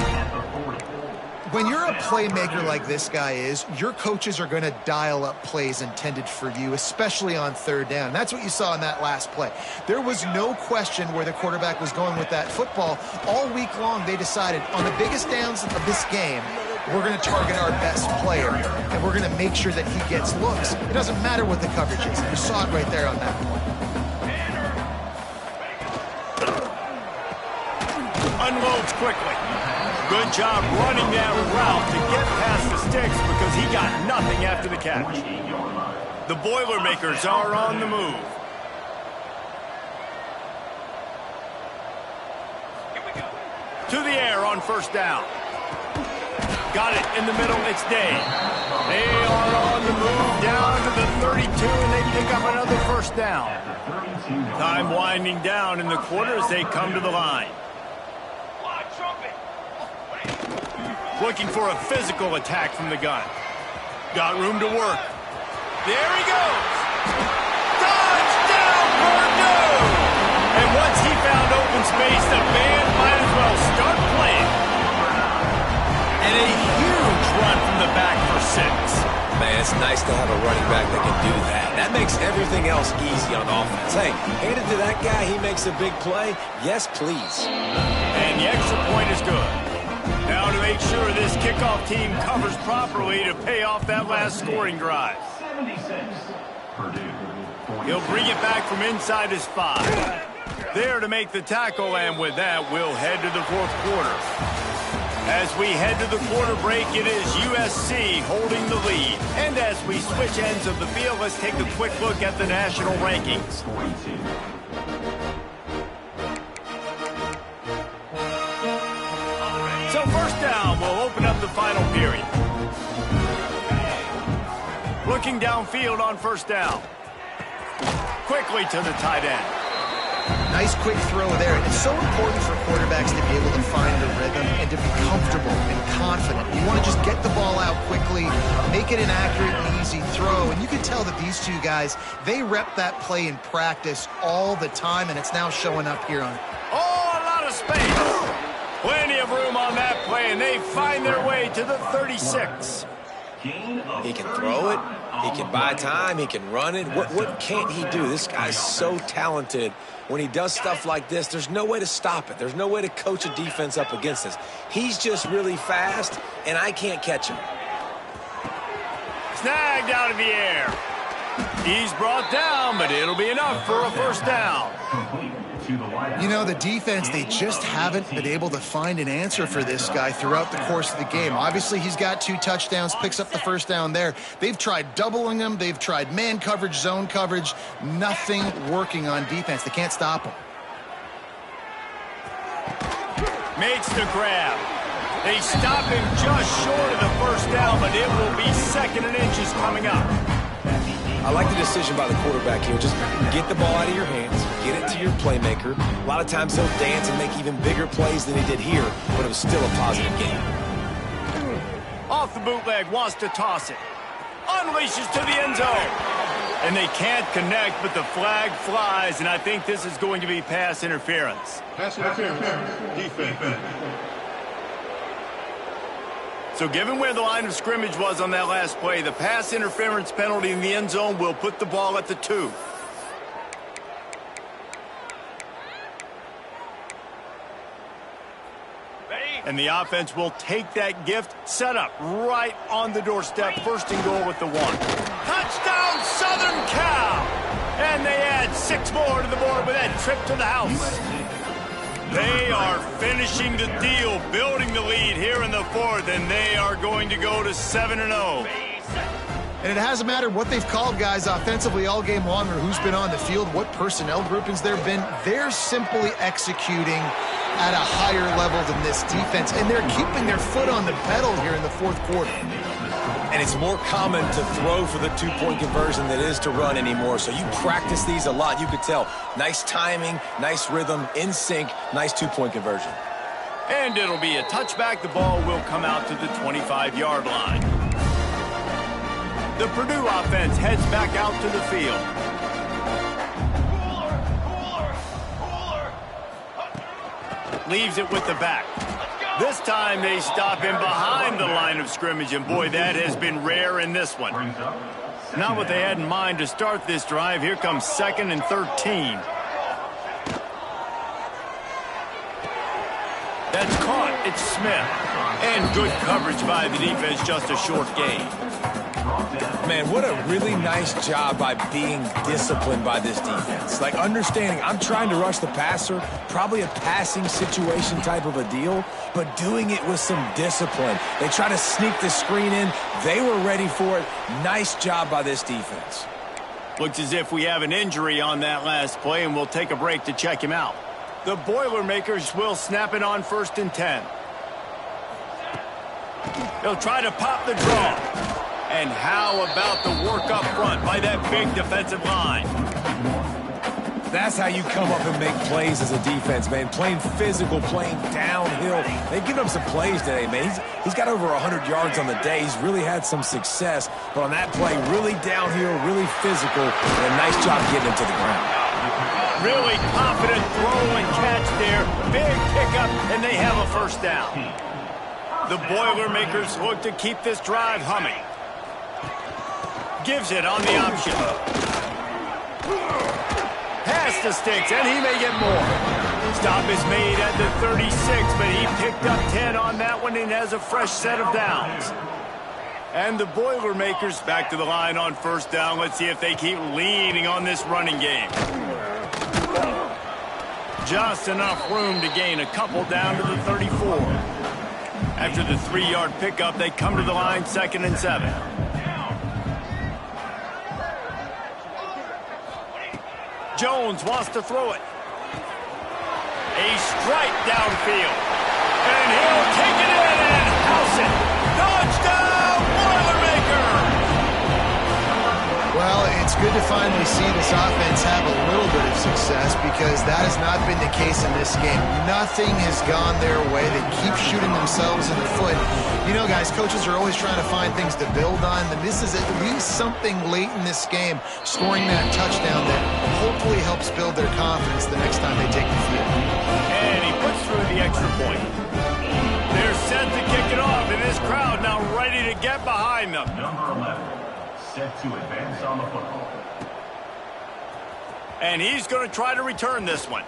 When you're a playmaker like this guy is, your coaches are going to dial up plays intended for you, especially on third down. That's what you saw in that last play. There was no question where the quarterback was going with that football. All week long, they decided on the biggest downs of this game, we're going to target our best player, and we're going to make sure that he gets looks. It doesn't matter what the coverage is. You saw it right there on that point. Unloads quickly. Good job running that route to get past the sticks because he got nothing after the catch. The Boilermakers are on the move. To the air on first down. Got it in the middle. It's Day. They are on the move down to the 32, and they pick up another first down. Time winding down in the quarter as they come to the line. Looking for a physical attack from the gun. Got room to work. There he goes. Touchdown, Purdue! And once he found open space, the band might as well start playing. And a huge run from the back for 6. Man, it's nice to have a running back that can do that. That makes everything else easy on offense. Hey, hand it to that guy. He makes a big play. Yes, please. And the extra point is good. Now to make sure this kickoff team covers properly to pay off that last scoring drive. 76, Purdue. He'll bring it back from inside his 5. There to make the tackle, and with that, we'll head to the fourth quarter. As we head to the quarter break, it is USC holding the lead. And as we switch ends of the field, let's take a quick look at the national rankings. 42. So first down, we'll open up the final period. Looking downfield on first down. Quickly to the tight end. Nice quick throw there. It's so important for quarterbacks to be able to find the rhythm and to be comfortable and confident. You want to just get the ball out quickly, make it an accurate and easy throw. And you can tell that these two guys, they rep that play in practice all the time, and it's now showing up here on it. Oh, a lot of space. Plenty of room on that play, and they find their way to the 36. He can throw it. He can buy time. He can run it. What can't he do? This guy's so talented. When he does stuff like this, there's no way to stop it. There's no way to coach a defense up against this. He's just really fast, and I can't catch him. Snagged out of the air. He's brought down, but it'll be enough for a first down. You know, the defense, they just haven't been able to find an answer for this guy throughout the course of the game. Obviously, he's got 2 touchdowns, picks up the first down there. They've tried doubling him. They've tried man coverage, zone coverage. Nothing working on defense. They can't stop him. Makes the grab. They stop him just short of the first down, but it will be 2nd and inches coming up. I like the decision by the quarterback here. Just get the ball out of your hands, get it to your playmaker. A lot of times he'll dance and make even bigger plays than he did here, but it was still a positive game. Off the bootleg, wants to toss it. Unleashes to the end zone. And they can't connect, but the flag flies, and I think this is going to be pass interference. Pass interference. Defense. So given where the line of scrimmage was on that last play, the pass interference penalty in the end zone will put the ball at the 2. And the offense will take that gift, set up right on the doorstep, 1st and goal with the 1. Touchdown, Southern Cal! And they add 6 more to the board with that trip to the house. They are finishing the deal, building the lead here in the 4th, and they are going to go to 7-0. And it hasn't mattered what they've called guys offensively all game long or who's been on the field, what personnel groupings there have been. They're simply executing at a higher level than this defense, and they're keeping their foot on the pedal here in the 4th quarter. And it's more common to throw for the 2-point conversion than it is to run anymore. So you practice these a lot. You could tell. Nice timing, nice rhythm, in sync, nice 2-point conversion. And it'll be a touchback. The ball will come out to the 25-yard line. The Purdue offense heads back out to the field. Leaves it with the back. This time they stop him behind the line of scrimmage, and boy, that has been rare in this one. Not what they had in mind to start this drive. Here comes 2nd and 13. That's caught. It's Smith. And good coverage by the defense, just a short gain. Man, what a really nice job by being disciplined by this defense. Like understanding I'm trying to rush the passer, probably a passing situation type of a deal, but doing it with some discipline. They try to sneak the screen in. They were ready for it. Nice job by this defense. Looks as if we have an injury on that last play, and we'll take a break to check him out. The Boilermakers will snap it on 1st and 10. They'll try to pop the draw. And how about the work up front by that big defensive line? That's how you come up and make plays as a defense, man. Playing physical, playing downhill. They've given him some plays today, man. He's got over 100 yards on the day. He's really had some success. But on that play, really downhill, really physical, and a nice job getting him to the ground. Really confident throw and catch there. Big pickup, and they have a 1st down. The Boilermakers look to keep this drive humming. Gives it on the option. Pass to Sticks, and he may get more. Stop is made at the 36, but he picked up 10 on that one and has a fresh set of downs. And the Boilermakers back to the line on 1st down. Let's see if they keep leaning on this running game. Just enough room to gain a couple down to the 34. After the 3-yard pickup, they come to the line 2nd and 7. Jones wants to throw it. A strike downfield. And he'll take it in and house it. Touchdown, Boilermaker! Well, it's good to finally see this offense have a little bit of success because that has not been the case in this game. Nothing has gone their way. They keep shooting themselves in the foot. You know, guys, coaches are always trying to find things to build on, and this is at least something late in this game, scoring that touchdown that hopefully helps build their confidence the next time they take the field. And he puts through the extra point. They're set to kick it off, and this crowd now ready to get behind them. Number 11, set to advance on the football. And he's going to try to return this one.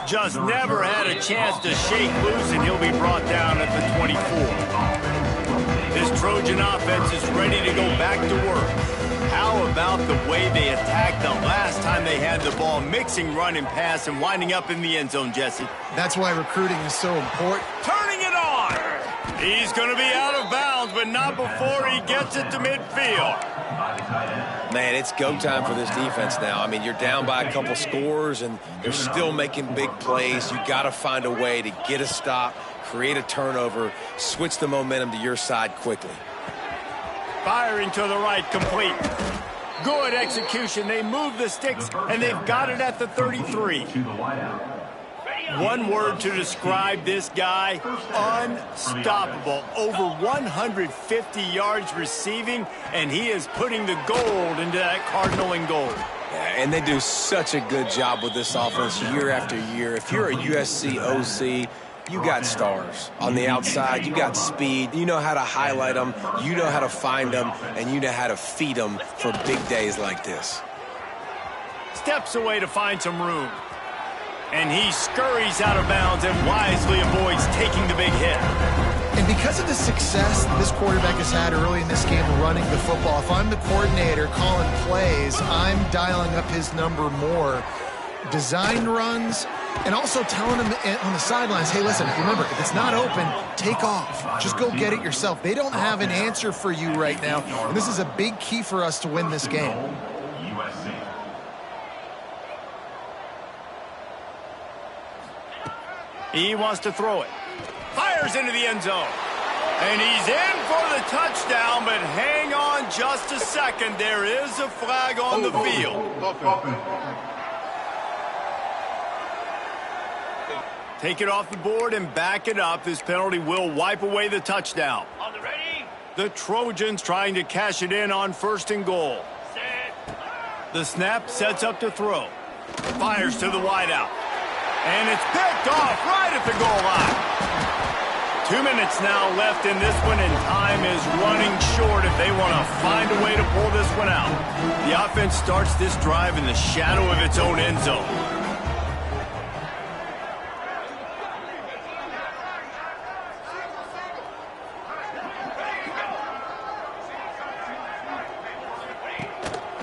Just never had a chance to shake loose, and he'll be brought down at the 24. This Trojan offense is ready to go back to work. How about the way they attacked the last time they had the ball, mixing run and pass and winding up in the end zone, Jesse? That's why recruiting is so important. Turning it on! He's going to be out of bounds, but not before he gets it to midfield. Man, it's go time for this defense now. I mean, you're down by a couple scores, and they're still making big plays. You got to find a way to get a stop, create a turnover, switch the momentum to your side quickly. Firing to the right, complete. Good execution. They move the sticks, and they've got it at the 33. One word to describe this guy: unstoppable. Over 150 yards receiving, and he is putting the gold into that Cardinal and gold. Yeah, and they do such a good job with this offense year after year. If you're a USC OC, you got stars. On the outside, you got speed. You know how to highlight them. You know how to find them, and you know how to feed them for big days like this. Steps away to find some room. And he scurries out of bounds and wisely avoids taking the big hit. And because of the success this quarterback has had early in this game running the football, if I'm the coordinator calling plays, I'm dialing up his number more. Design runs, and also telling him on the sidelines, hey, listen, remember, if it's not open, take off. Just go get it yourself. They don't have an answer for you right now, and this is a big key for us to win this game. USC. He wants to throw it. Fires into the end zone. And he's in for the touchdown, but hang on just a second. There is a flag on the field. Take it off the board and back it up. This penalty will wipe away the touchdown. On the ready. The Trojans trying to cash it in on 1st and goal. Set. The snap sets up to throw. Fires to the wideout. And it's picked off right at the goal line. 2 minutes now left in this one, and time is running short if they want to find a way to pull this one out. The offense starts this drive in the shadow of its own end zone.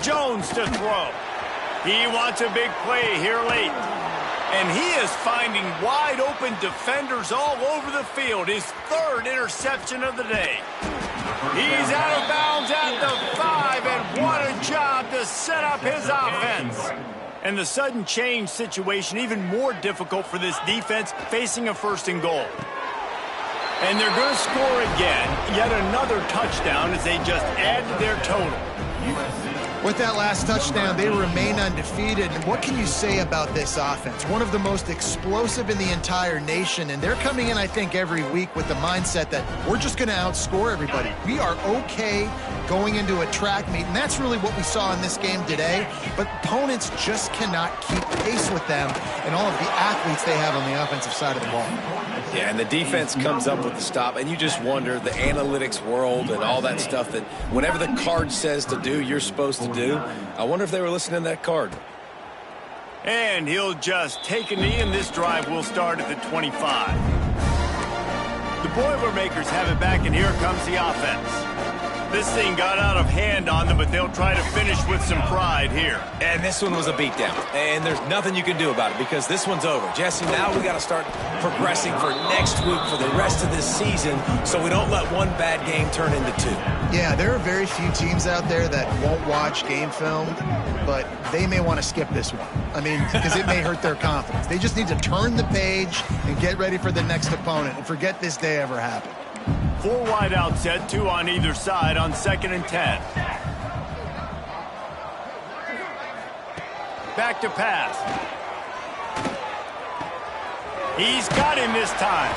Jones to throw. He wants a big play here late. And he is finding wide-open defenders all over the field. His third interception of the day. He's out of bounds at the 5, and what a job to set up his offense. And the sudden change situation even more difficult for this defense facing a 1st and goal. And they're going to score again. Yet another touchdown as they just add to their total. With that last touchdown, they remain undefeated. And what can you say about this offense? One of the most explosive in the entire nation. And they're coming in, I think, every week with the mindset that we're just going to outscore everybody. We are okay going into a track meet. And that's really what we saw in this game today. But opponents just cannot keep pace with them and all of the athletes they have on the offensive side of the ball. Yeah, and the defense comes up with the stop, and you just wonder, the analytics world and all that stuff, that whatever the card says to do, you're supposed to do. I wonder if they were listening to that card. And he'll just take a knee, and this drive will start at the 25. The Boilermakers have it back, and here comes the offense. This thing got out of hand on them, but they'll try to finish with some pride here. And this one was a beatdown, and there's nothing you can do about it because this one's over. Jesse, now we got to start progressing for next week for the rest of this season so we don't let one bad game turn into 2. Yeah, there are very few teams out there that won't watch game film, but they may want to skip this one. I mean, because it may hurt their confidence. They just need to turn the page and get ready for the next opponent and forget this day ever happened. 4 wide out set, 2 on either side on 2nd and 10. Back to pass. He's got him this time.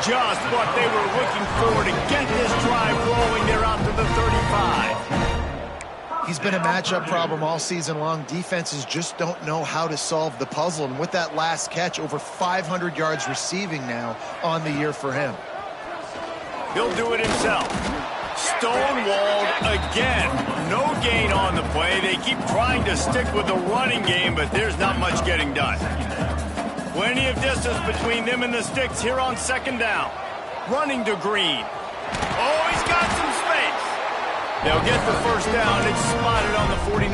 Just what they were looking for to get this drive rolling. They're out to the 35. He's been a matchup problem all season long. Defenses just don't know how to solve the puzzle. And with that last catch, over 500 yards receiving now on the year for him. He'll do it himself. Stonewalled again. No gain on the play. They keep trying to stick with the running game, but there's not much getting done. Plenty of distance between them and the sticks here on 2nd down. Running to Green. Oh, he's got some space. They'll get the 1st down. It's spotted on the 49.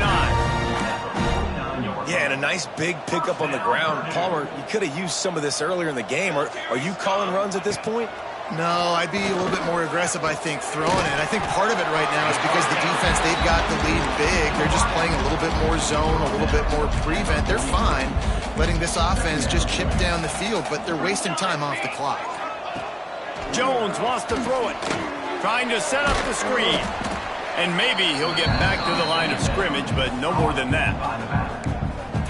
Yeah, and a nice big pickup on the ground. Palmer, you could have used some of this earlier in the game. Are you calling runs at this point? No, I'd be a little bit more aggressive, I think, throwing it. I think part of it right now is because the defense, they've got the lead big. They're just playing a little bit more zone, a little bit more prevent. They're fine letting this offense just chip down the field, but they're wasting time off the clock. Jones wants to throw it, trying to set up the screen. And maybe he'll get back to the line of scrimmage, but no more than that.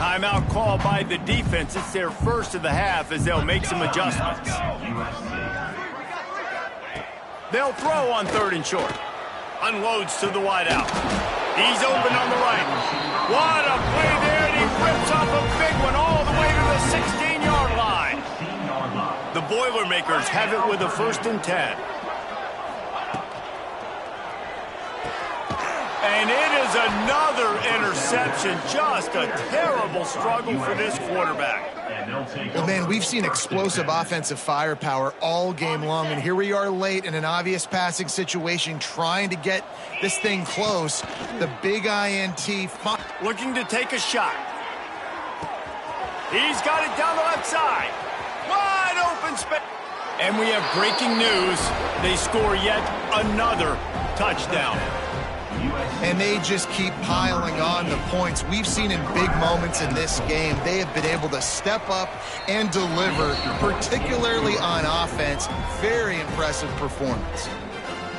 Timeout call by the defense. It's their first of the half as they'll make some adjustments. They'll throw on 3rd and short. Unloads to the wide out. He's open on the right. What a play there, and he rips off a big one all the way to the 16-yard line. The Boilermakers have it with a 1st and 10. And it is another interception. Just a terrible struggle for this quarterback. Well, man, we've seen explosive offensive firepower all game long, and here we are late in an obvious passing situation trying to get this thing close. The big INT. Looking to take a shot. He's got it down the left side. Wide open space. And we have breaking news. They score yet another touchdown. And they just keep piling on the points. We've seen in big moments in this game, they have been able to step up and deliver, particularly on offense. Very impressive performance.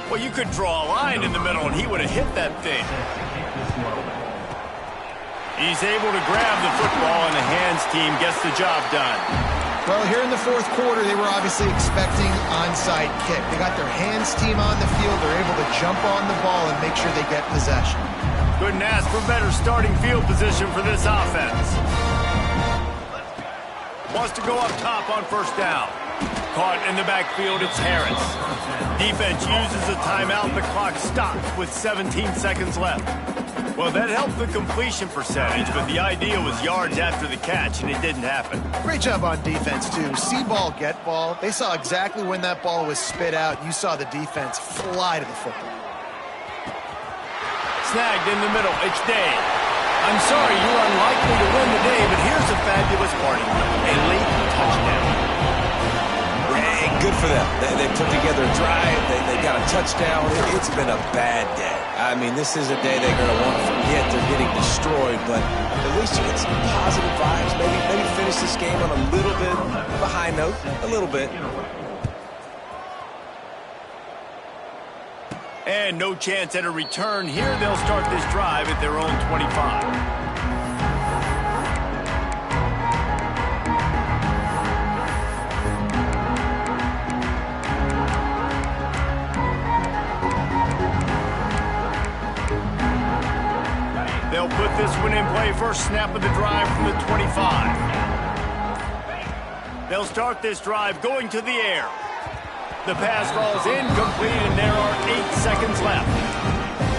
Well, you could draw a line in the middle, and he would have hit that thing. He's able to grab the football, and the hands team gets the job done. Well, here in the 4th quarter, they were obviously expecting onside kick. They got their hands team on the field. They're able to jump on the ball and make sure they get possession. Couldn't ask for better starting field position for this offense. Wants to go up top on 1st down. caught in the backfield. It's Harris. Defense uses a timeout. The clock stops with 17 seconds left. Well, that helped the completion percentage, but the idea was yards after the catch, and it didn't happen. Great job on defense, too. See ball, get ball. They saw exactly when that ball was spit out. You saw the defense fly to the football. Snagged in the middle. It's Day. I'm sorry, you're unlikely to win today, but here's a fabulous party. A late touchdown. And good for them. They put together a drive. They got a touchdown. It's been a bad day. I mean, this is a day they're going to want to forget. They're getting destroyed, but at least you get some positive vibes. Maybe finish this game on a little bit of a high note. A little bit. And no chance at a return here. They'll start this drive at their own 25. They'll put this one in play. First snap of the drive from the 25. They'll start this drive going to the air. The pass falls incomplete, and there are 8 seconds left.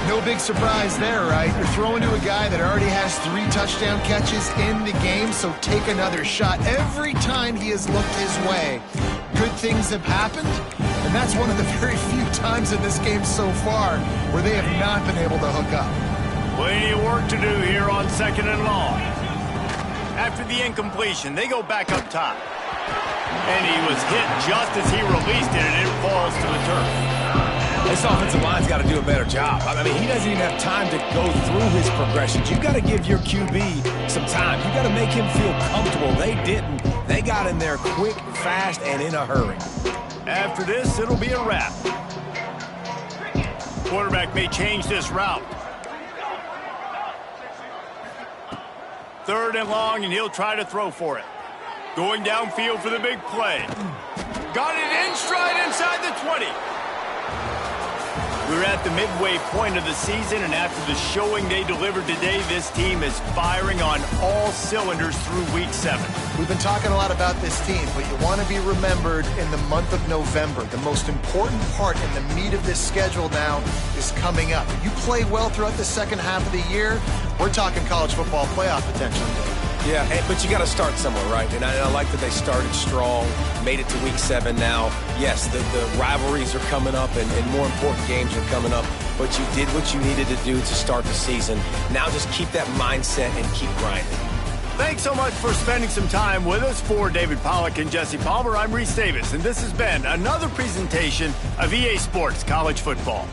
No big surprise there, right? You're throwing to a guy that already has 3 touchdown catches in the game, so take another shot. Every time he has looked his way, good things have happened, and that's one of the very few times in this game so far where they have not been able to hook up. Plenty of work to do here on 2nd and long. After the incompletion, they go back up top. And he was hit just as he released it, and it falls to the turf. This offensive line's got to do a better job. I mean, he doesn't even have time to go through his progressions. You've got to give your QB some time. You've got to make him feel comfortable. They didn't. They got in there quick, fast, and in a hurry. After this, it'll be a wrap. Quarterback may change this route. 3rd and long, and he'll try to throw for it. Going downfield for the big play. Got it in stride inside the 20. We're at the midway point of the season, and after the showing they delivered today, this team is firing on all cylinders through Week 7. We've been talking a lot about this team, but you want to be remembered in the month of November. The most important part in the meat of this schedule now is coming up. You play well throughout the second half of the year, we're talking college football playoff potential. Yeah, but you got to start somewhere, right? And I like that they started strong, made it to Week 7 now. Yes, the rivalries are coming up, and more important games are coming up, but you did what you needed to do to start the season. Now just keep that mindset and keep grinding. Thanks so much for spending some time with us. For David Pollack and Jesse Palmer, I'm Reese Davis, and this has been another presentation of EA Sports College Football.